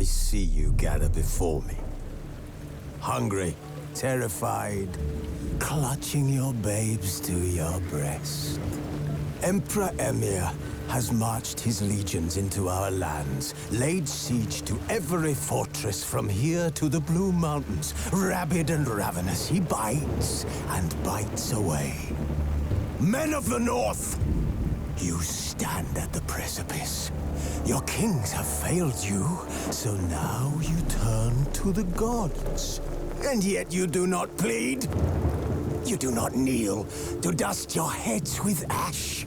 see you gather before me. Hungry, terrified, clutching your babes to your breast. Emperor Emir has marched his legions into our lands, laid siege to every fortress from here to the Blue Mountains. Rabid and ravenous, he bites and bites away. Men of the North, you stand at the precipice. Your kings have failed you, so now you turn to the gods. And yet you do not plead. You do not kneel to dust your heads with ash.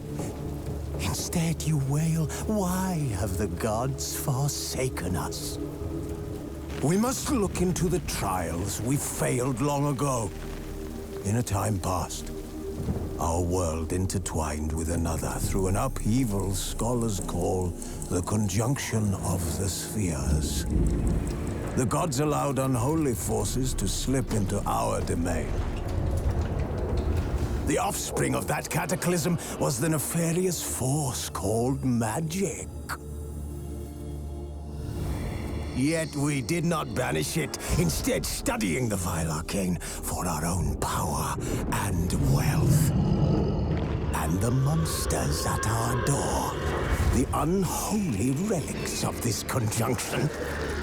Instead you wail, why have the gods forsaken us? We must look into the trials we failed long ago. In a time past, our world intertwined with another through an upheaval scholars call the conjunction of the spheres. The gods allowed unholy forces to slip into our domain. The offspring of that cataclysm was the nefarious force called magic. Yet we did not banish it, instead studying the vile arcane for our own power and wealth. And the monsters at our door, the unholy relics of this conjunction.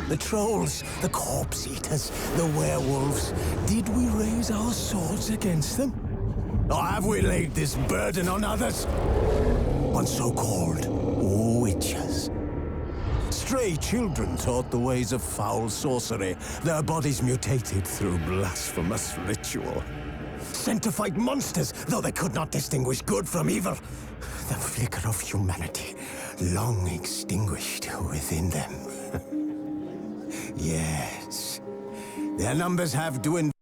The trolls, the corpse eaters, the werewolves. Did we raise our swords against them? Or have we laid this burden on others? On so-called witches. Stray children taught the ways of foul sorcery, their bodies mutated through blasphemous ritual. Sent to fight monsters, though they could not distinguish good from evil. The flicker of humanity, long extinguished within them. Yes, their numbers have dwindled.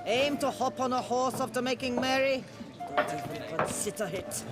Aim to hop on a horse after making merry? Don't even consider it.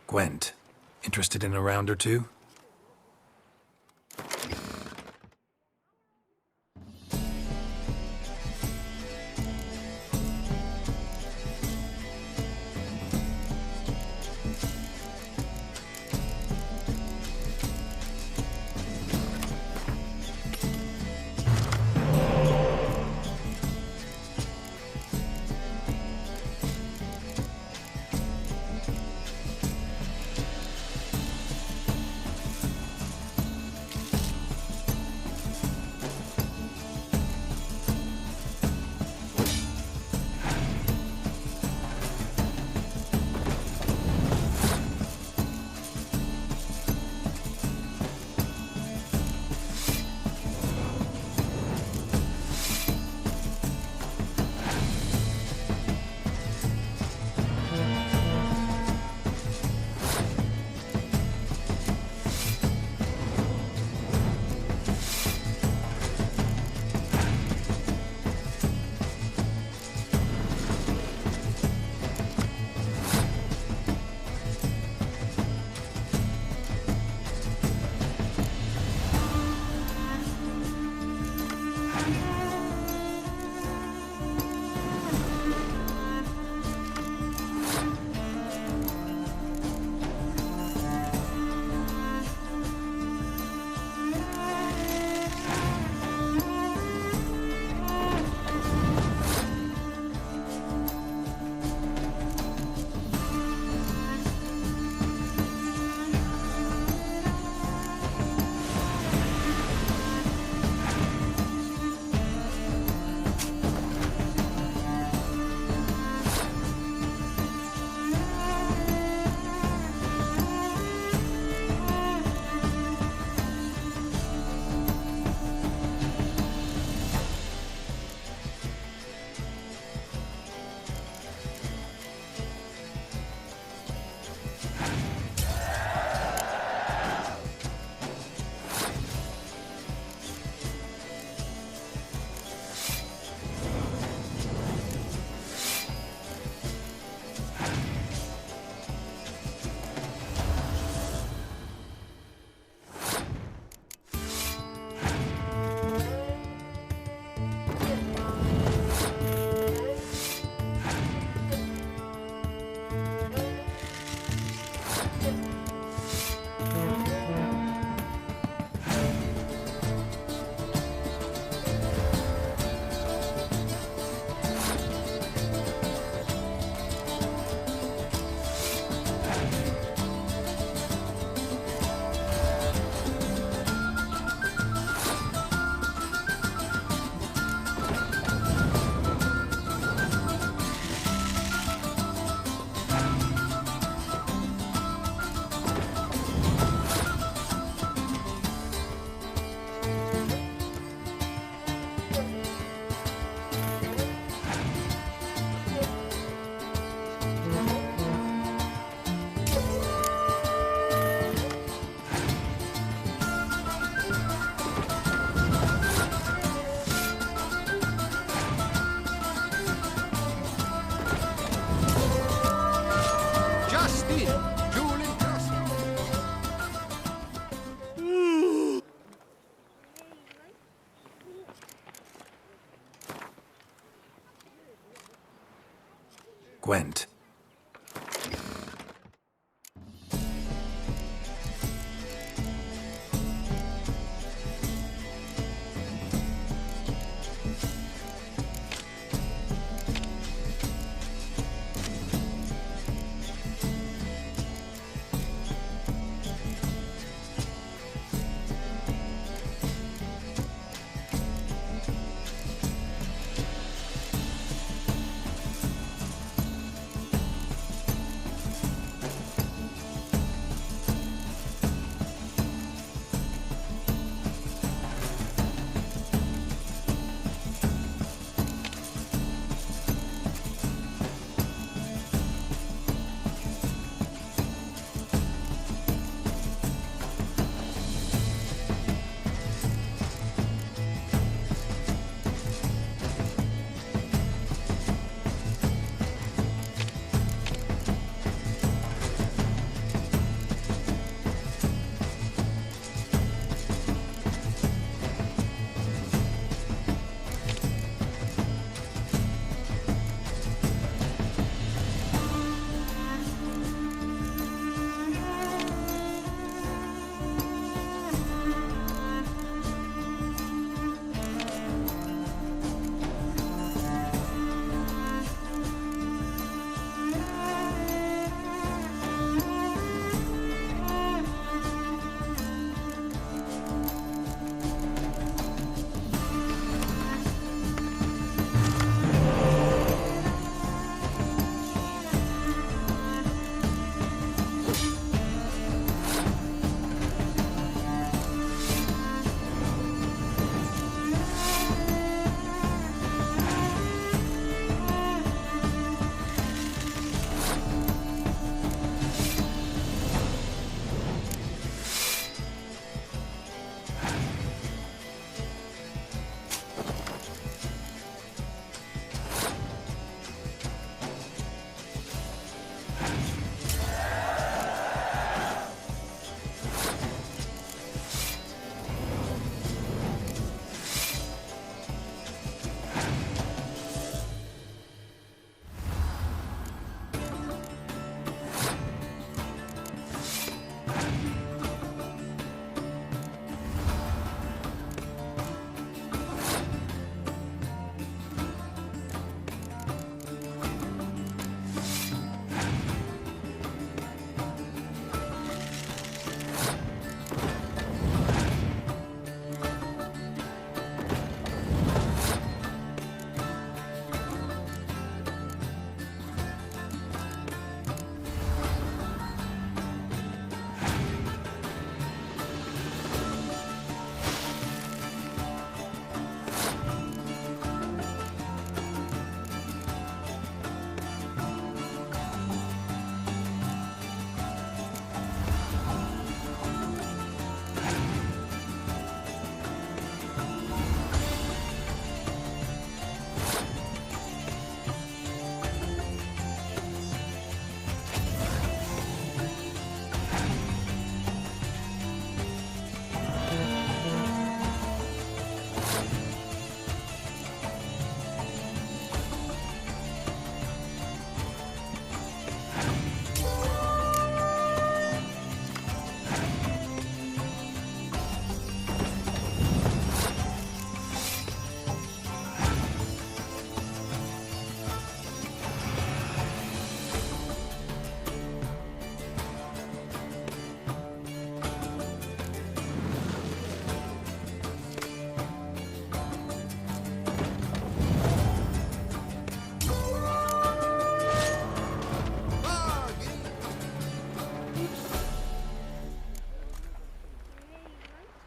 Gwent, interested in a round or two? Gwent.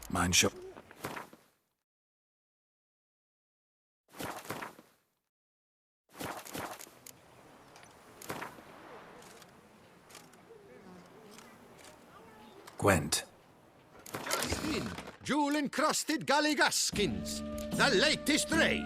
Mine shop. Gwent. Just in, jewel-encrusted galligaskins, the latest rage.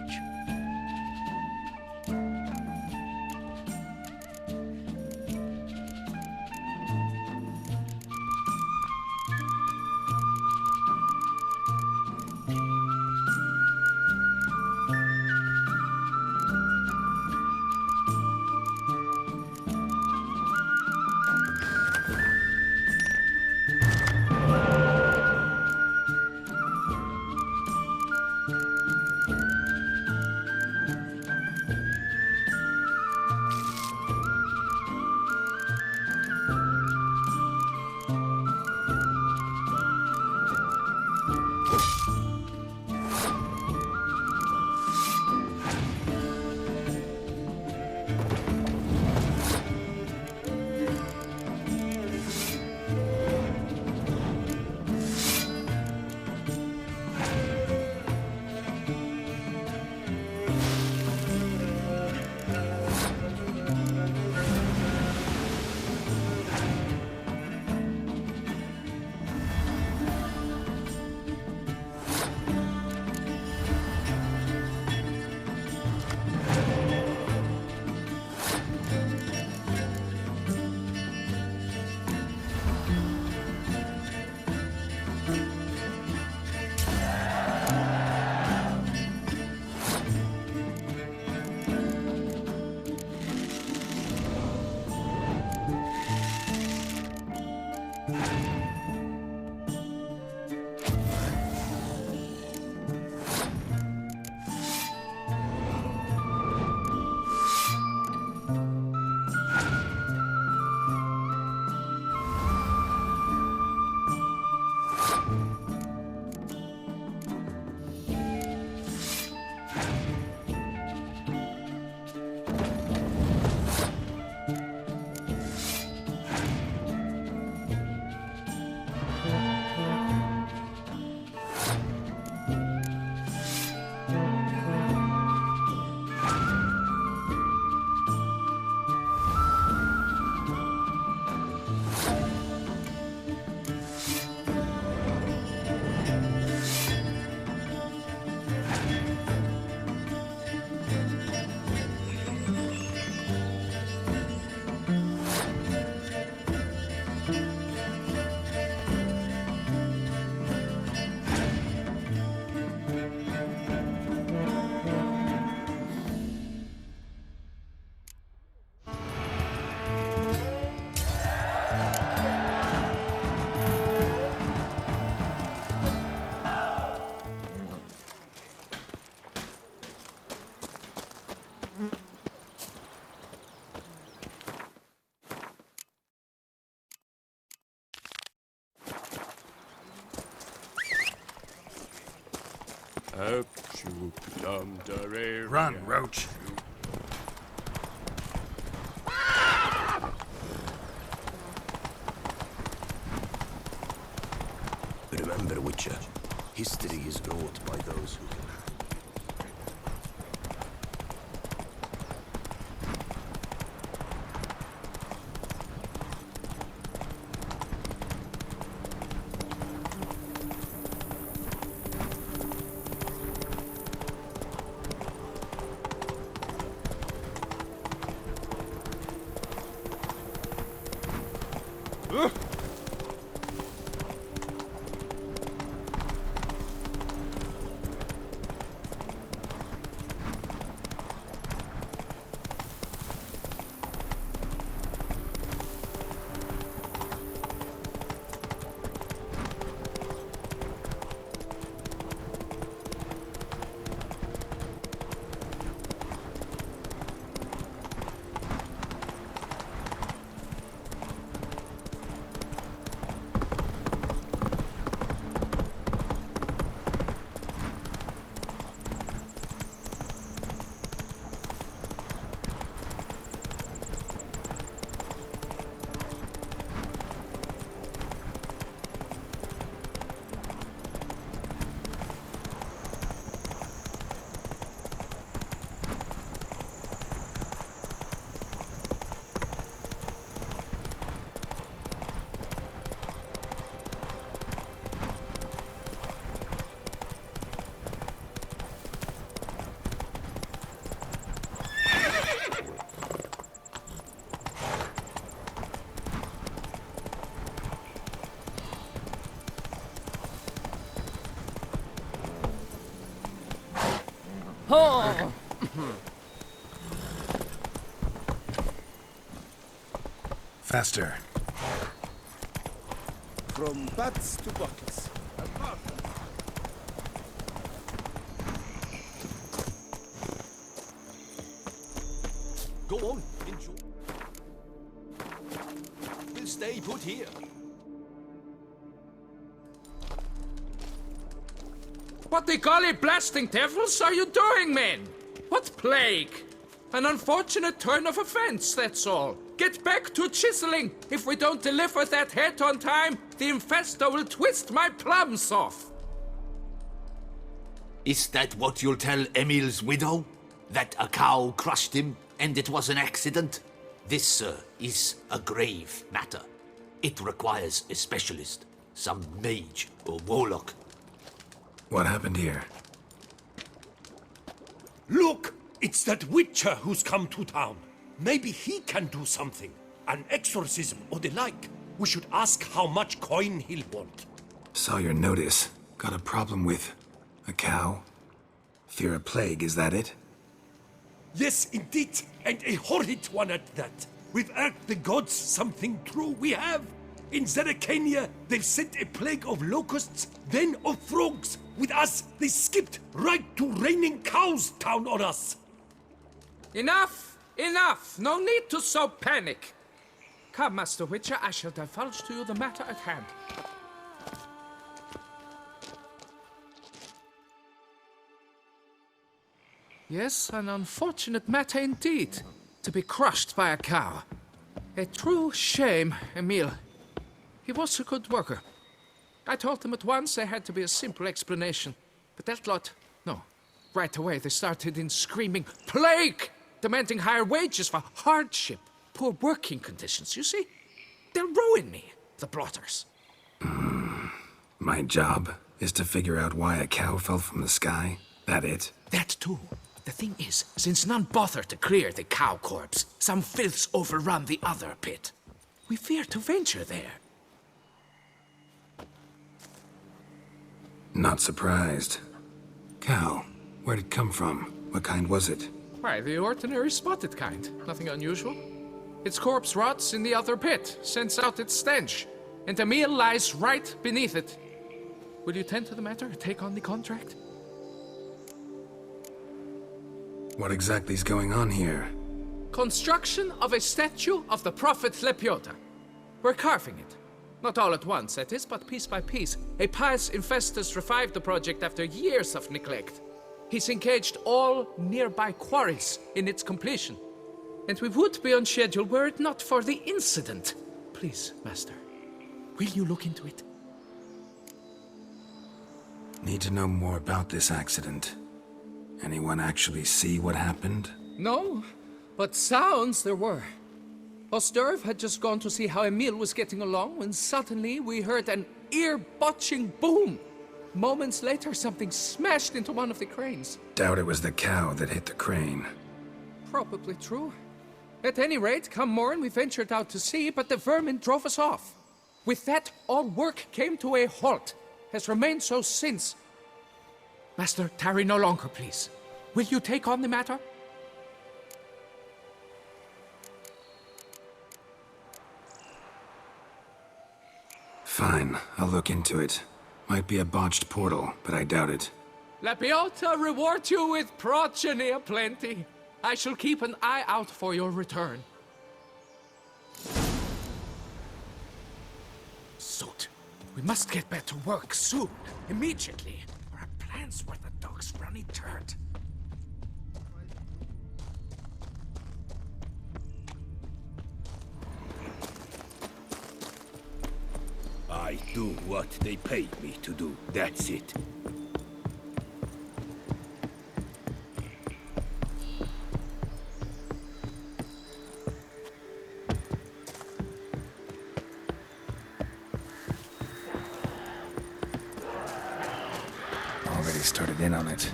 Run, Roach. Remember, Witcher, history is wrought by those who can. Faster. From butts to buckets. Go on, enjoy. We'll stay put here. What the golly blasting devils are you doing, men? What plague? An unfortunate turn of offense, that's all. Get back to chiseling. If we don't deliver that head on time, the infestor will twist my plums off. Is that what you'll tell Emil's widow? That a cow crushed him and it was an accident? This, sir, is a grave matter. It requires a specialist, some mage or warlock. What happened here? Look! It's that Witcher who's come to town. Maybe he can do something. An exorcism or the like. We should ask how much coin he'll want. Saw your notice. Got a problem with a cow? Fear a plague, is that it? Yes, indeed. And a horrid one at that. We've irked the gods something true we have. In Zeracania, they've sent a plague of locusts, then of frogs. With us, they skipped right to raining cows down on us. Enough! Enough! No need to so panic. Come, Master Witcher, I shall divulge to you the matter at hand. Yes, an unfortunate matter indeed, to be crushed by a cow. A true shame, Emil. He was a good worker. I told them at once there had to be a simple explanation. But that lot, no. Right away they started in screaming, "Plague!" demanding higher wages for hardship, poor working conditions, you see? They'll ruin me, the blotters. My job is to figure out why a cow fell from the sky. That it? That too. The thing is, since none bothered to clear the cow corpse, some filths overrun the other pit. We fear to venture there. Not surprised. Cow, where'd it come from? What kind was it? Why, the ordinary spotted kind. Nothing unusual. Its corpse rots in the other pit, sends out its stench, and the meal lies right beneath it. Will you tend to the matter, take on the contract? What exactly is going on here? Construction of a statue of the prophet Lepiota. We're carving it. Not all at once, that is, but piece by piece. A pious infestus revived the project after years of neglect. He's engaged all nearby quarries in its completion. And we would be on schedule were it not for the incident. Please, Master, will you look into it? Need to know more about this accident. Anyone actually see what happened? No, but sounds there were. Osderv had just gone to see how Emil was getting along when suddenly we heard an ear-botching boom. Moments later, something smashed into one of the cranes. Doubt it was the cow that hit the crane. Probably true. At any rate, come morn we ventured out to sea, but the vermin drove us off. With that, all work came to a halt. Has remained so since. Master, tarry no longer, please. Will you take on the matter? Fine, I'll look into it. Might be a botched portal, but I doubt it. Lepiota reward you with progeny aplenty. I shall keep an eye out for your return. Soot. We must get back to work soon, immediately. Our plans were the dog's runny turd. I do what they paid me to do. That's it. Already started in on it.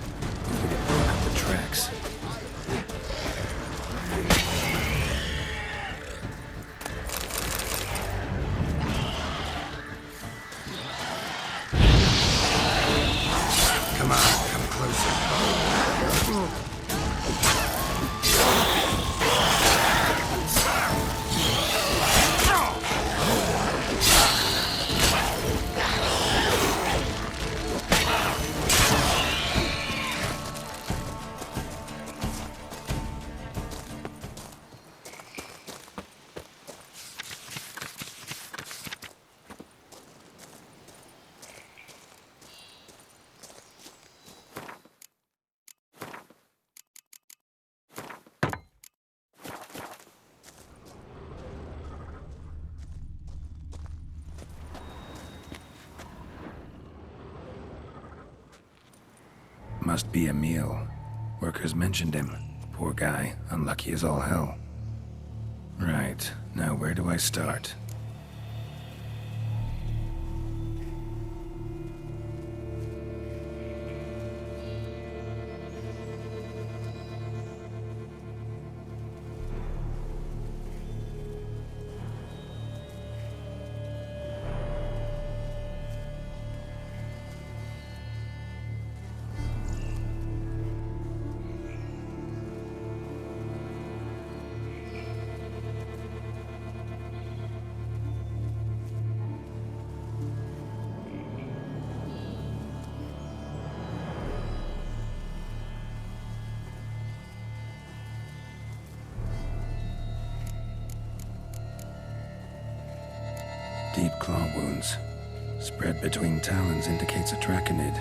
We didn't blow out the tracks. Come on, come closer. Must be Emil. Workers mentioned him. Poor guy, unlucky as all hell. Right, now where do I start? Deep claw wounds. Spread between talons indicates a draconid.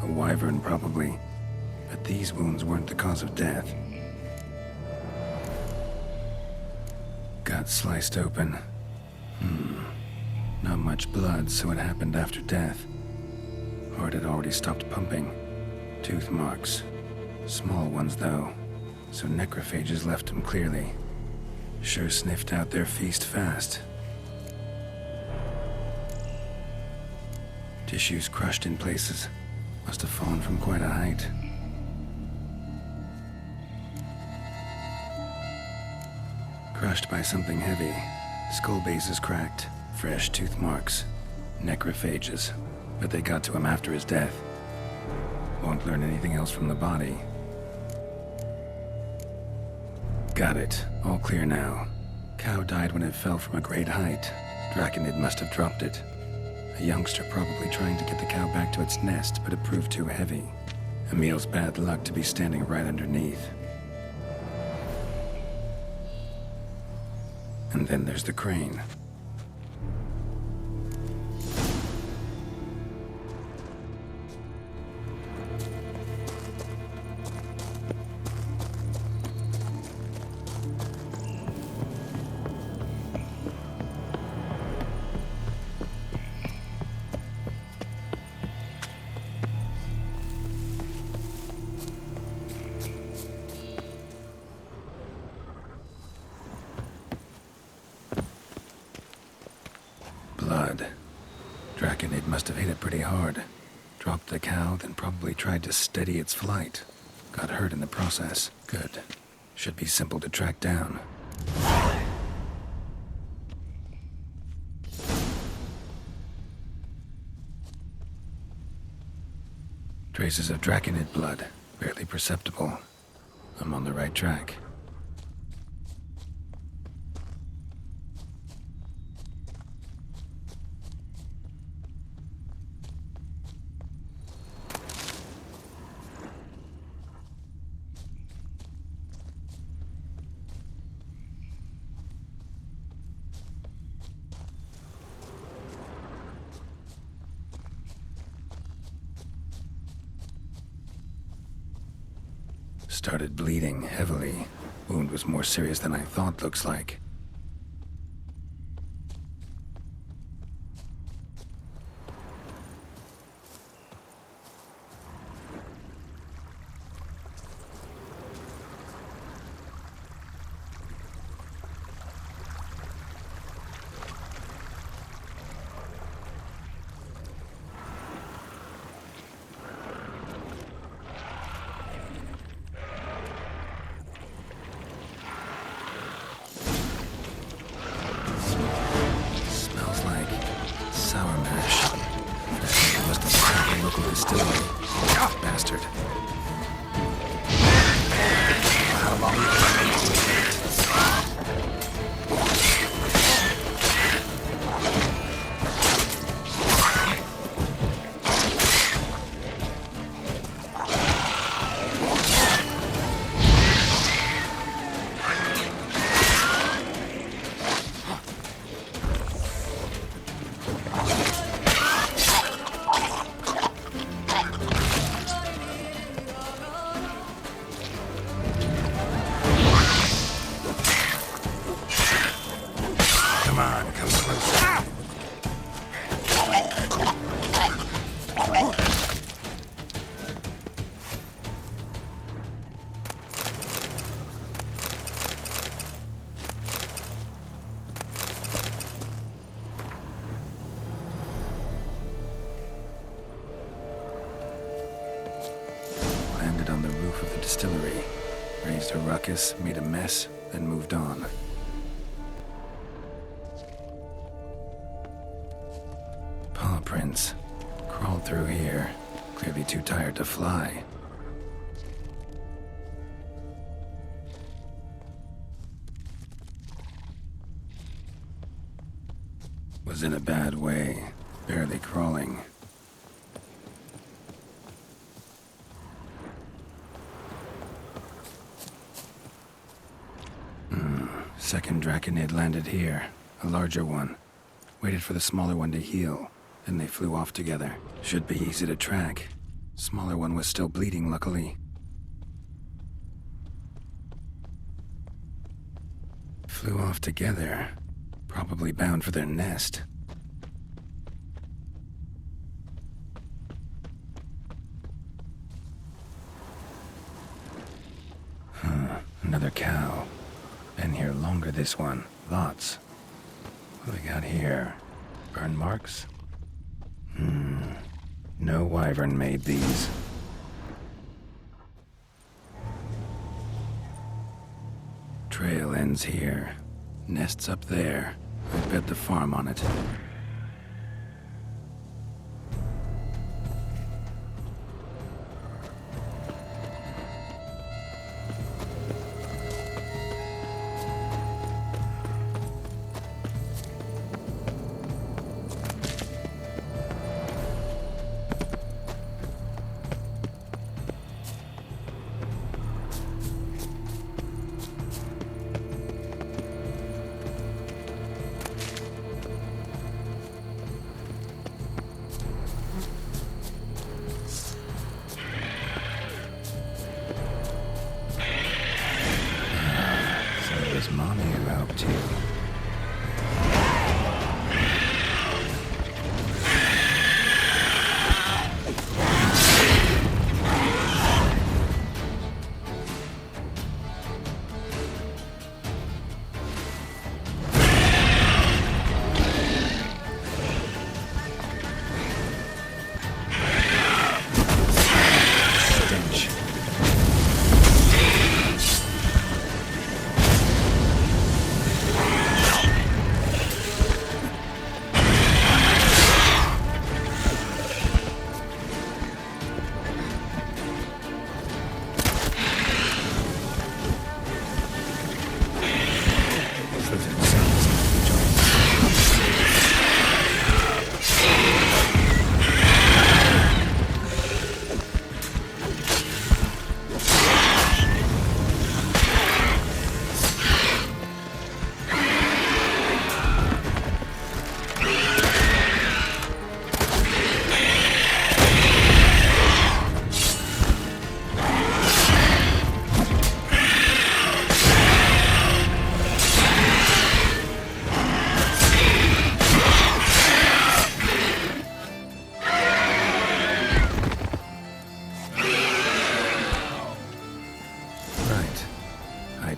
A wyvern, probably. But these wounds weren't the cause of death. Gut sliced open. Not much blood, so it happened after death. Heart had already stopped pumping. Tooth marks. Small ones, though. So necrophages left him clearly. Sure sniffed out their feast fast. Tissues crushed in places. Must have fallen from quite a height. Crushed by something heavy. Skull base is cracked. Fresh tooth marks. Necrophages. But they got to him after his death. Won't learn anything else from the body. Got it. All clear now. Cow died when it fell from a great height. Draconid must have dropped it. A youngster probably trying to get the cow back to its nest, but it proved too heavy. Emil's bad luck to be standing right underneath. And then there's the crane. Blood. Draconid must have hit it pretty hard. Dropped the cow, then probably tried to steady its flight. Got hurt in the process. Good. Should be simple to track down. Traces of Draconid blood. Barely perceptible. I'm on the right track. Started bleeding heavily. Wound was more serious than I thought, looks like. Sour mash. That must have been the local distillery. Bastard. How long you gonna make me wait? Come on, come closer. Landed on the roof of the distillery. Raised a ruckus, made a mess, then moved on. Paw prints. Crawled through here. Clearly too tired to fly. Was in a bad way. Barely crawling. Second Draconid landed here. A larger one. Waited for the smaller one to heal, then they flew off together. Should be easy to track. Smaller one was still bleeding, luckily. Flew off together. Probably bound for their nest. Another cow. Been here longer, this one. Lots. What do we got here? Burn marks? No wyvern made these. Trail ends here. Nest's up there. I bet the farm on it. Mommy who helped you.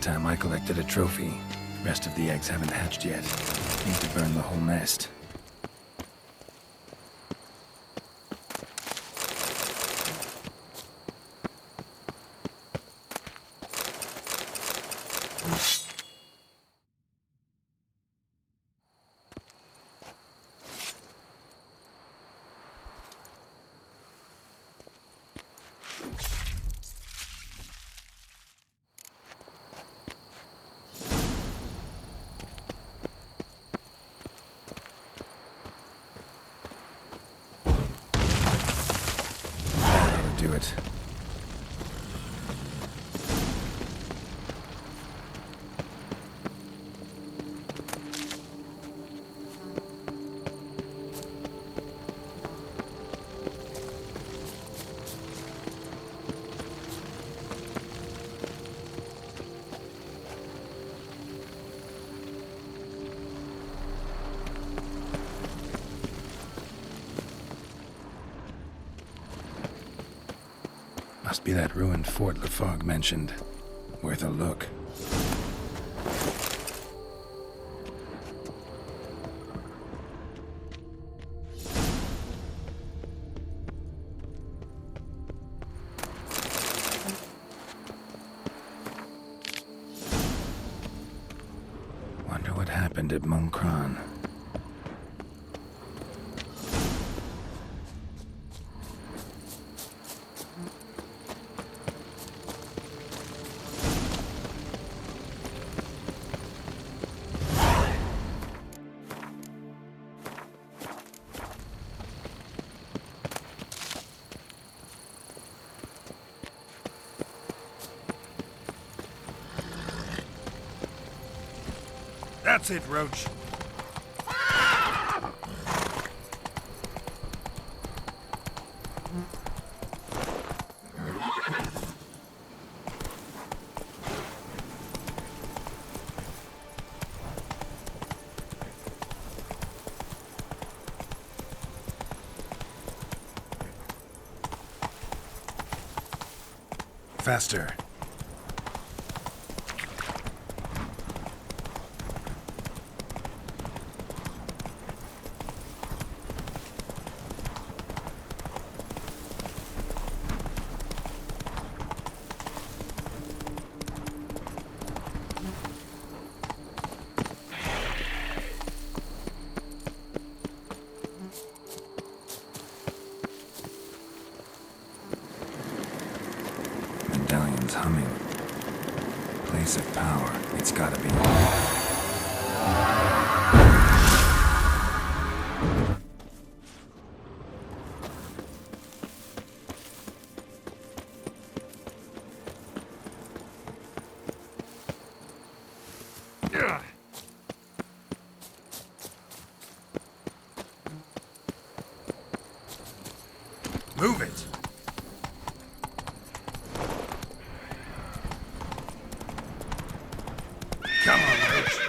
Time I collected a trophy. Rest of the eggs haven't hatched yet. Need to burn the whole nest. Do it. Must be that ruined fort Lefog mentioned. Worth a look. Wonder what happened at Monkran. That's it, Roach. Faster. Medallion's humming. Place of power. It's gotta be. Move it! Come on, Roach.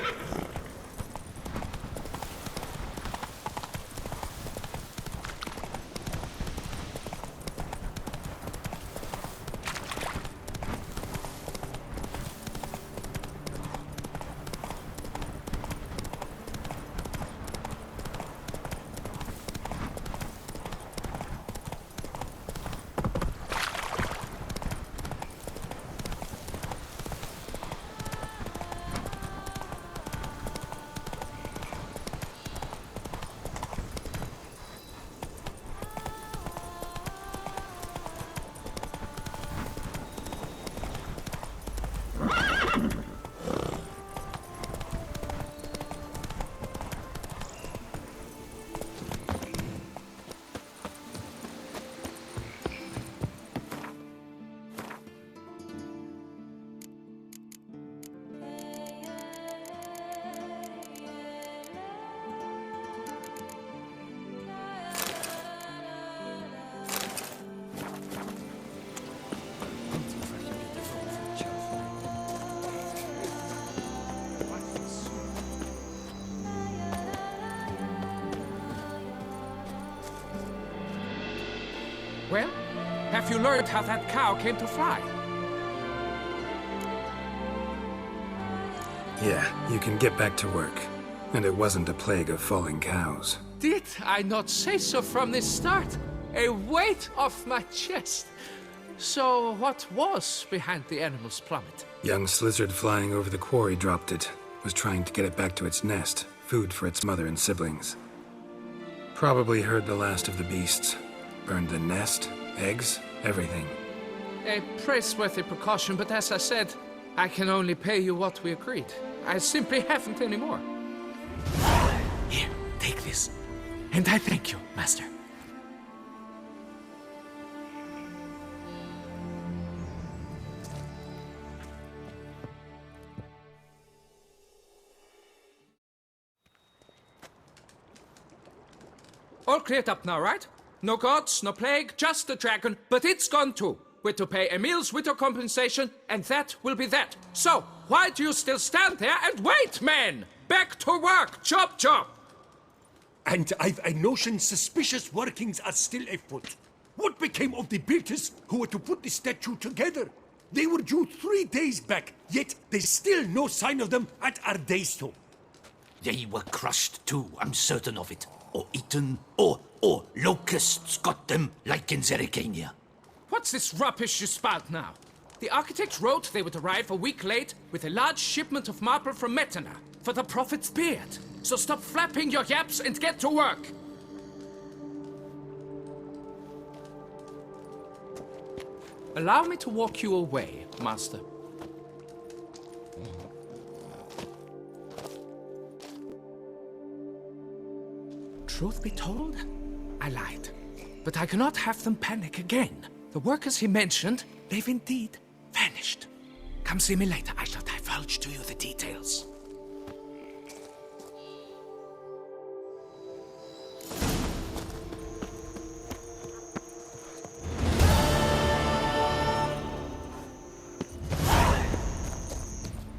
Well, have you learned how that cow came to fly? Yeah, you can get back to work. And it wasn't a plague of falling cows. Did I not say so from the start? A weight off my chest. So what was behind the animal's plummet? Young lizard flying over the quarry dropped it. Was trying to get it back to its nest. Food for its mother and siblings. Probably heard the last of the beasts. Burned the nest, eggs, everything. A praiseworthy precaution, but as I said, I can only pay you what we agreed. I simply haven't any more. Here, take this. And I thank you, Master. All cleared up now, right? No gods, no plague, just the dragon, but it's gone too. We're to pay Emil's widow compensation, and that will be that. So, why do you still stand there and wait, men? Back to work! Chop, chop! And I've a notion suspicious workings are still afoot. What became of the builders who were to put the statue together? They were due 3 days back, yet there's still no sign of them at our daystone. They were crushed too, I'm certain of it. Or eaten, or locusts got them, like in Zerikania. What's this rubbish you spout now? The architect wrote they would arrive a week late with a large shipment of marble from Metana for the prophet's beard. So stop flapping your yaps and get to work. Allow me to walk you away, Master. Truth be told, I lied. But I cannot have them panic again. The workers he mentioned, they've indeed vanished. Come see me later. I shall divulge to you the details.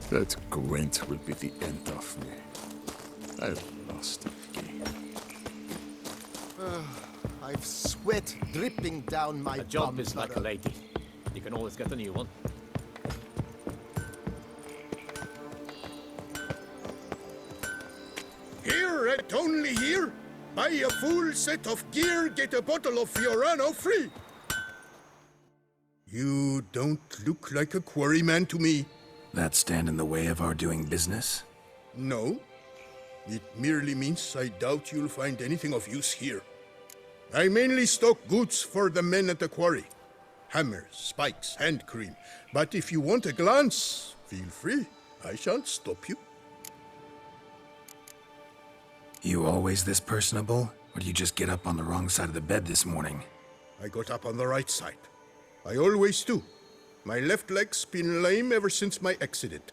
That Gwent will be the end of me. I've lost the game. I've sweat dripping down my A job bum, is like a brother. lady. You can always get a new one. Here at Only Here, buy a full set of gear, get a bottle of Fiorano free. You don't look like a quarryman to me. That stand in the way of our doing business? No. It merely means I doubt you'll find anything of use here. I mainly stock goods for the men at the quarry. Hammers, spikes, hand cream. But if you want a glance, feel free. I shan't stop you. You always this personable? Or do you just get up on the wrong side of the bed this morning? I got up on the right side. I always do. My left leg's been lame ever since my accident.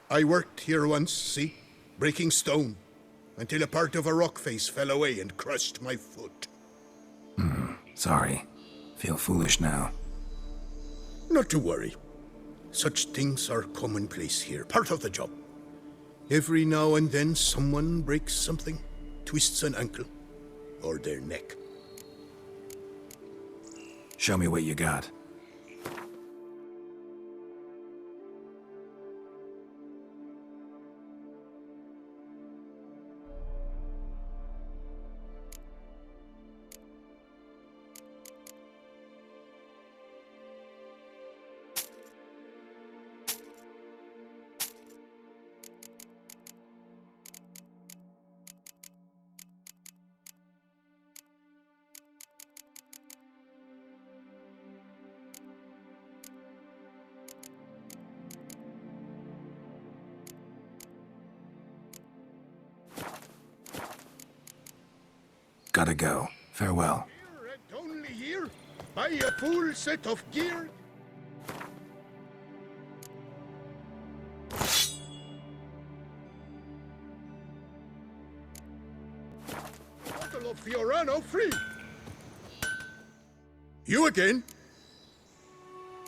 I worked here once, see? Breaking stone. Until a part of a rock face fell away and crushed my foot. Sorry. Feel foolish now. Not to worry. Such things are commonplace here, part of the job. Every now and then someone breaks something, twists an ankle, or their neck. Show me what you got. Gotta go. Farewell. Here and only here, buy a full set of gear. Bottle of Fiorano free. You again?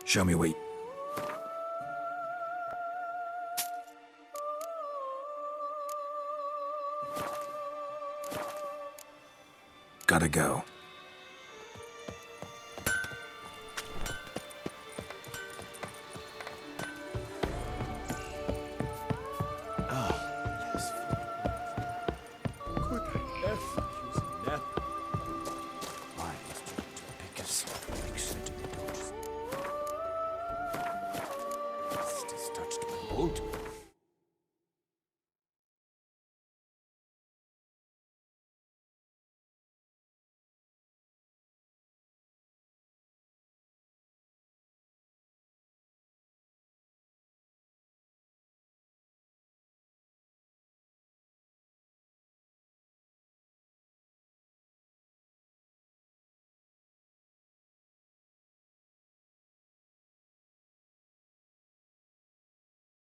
Show me what. Gotta go.